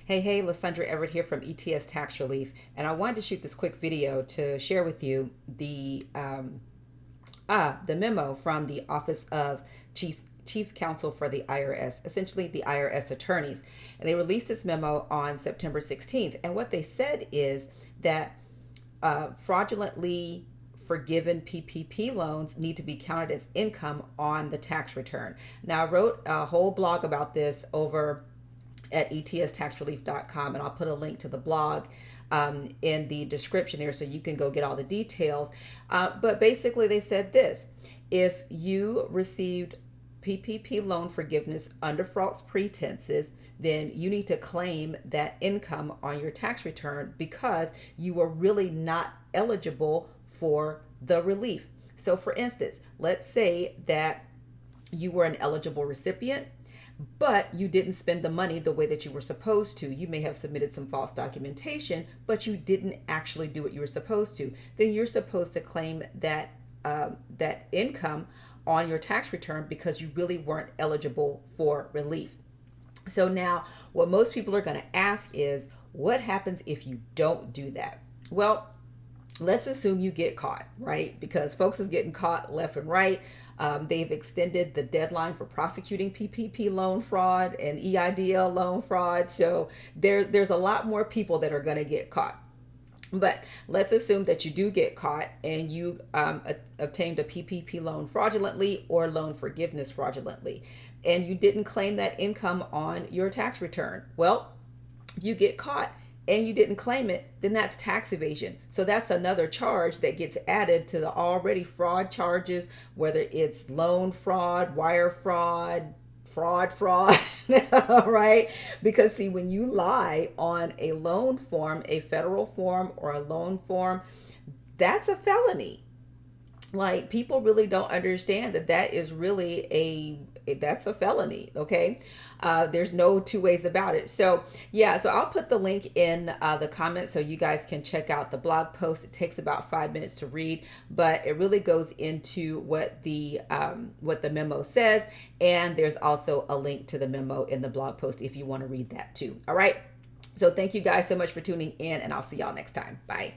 Hey, Lysandra Everett here from ETS Tax Relief, and I wanted to shoot this quick video to share with you the memo from the Office of Chief Counsel for the IRS, essentially the IRS attorneys. And they released this memo on September 16th. And what they said is that fraudulently forgiven PPP loans need to be counted as income on the tax return. Now, I wrote a whole blog about this over at etstaxrelief.com, and I'll put a link to the blog in the description there so you can go get all the details. But basically, they said this: if you received PPP loan forgiveness under false pretenses, then you need to claim that income on your tax return because you were really not eligible for the relief. So, for instance, let's say that you were an eligible recipient, but you didn't spend the money the way that you were supposed to. You may have submitted some false documentation, but you didn't actually do what you were supposed to. Then you're supposed to claim that income on your tax return because you really weren't eligible for relief. So now, what most people are going to ask is, what happens if you don't do that? Well, let's assume you get caught, right? Because folks is getting caught left and right. They've extended the deadline for prosecuting PPP loan fraud and EIDL loan fraud. So there's a lot more people that are going to get caught. But let's assume that you do get caught and you obtained a PPP loan fraudulently or loan forgiveness fraudulently, and you didn't claim that income on your tax return. Well, if you get caught and you didn't claim it, then that's tax evasion. So that's another charge that gets added to the already fraud charges, whether it's loan fraud, wire fraud, fraud, right? Because see, when you lie on a loan form, a federal form or a loan form, that's a felony. Like, people really don't understand that is really that's a felony. Okay. There's no two ways about it. So yeah, so I'll put the link in the comments so you guys can check out the blog post. It takes about 5 minutes to read, but it really goes into what the memo says. And there's also a link to the memo in the blog post if you want to read that too. All right. So thank you guys so much for tuning in, and I'll see y'all next time. Bye.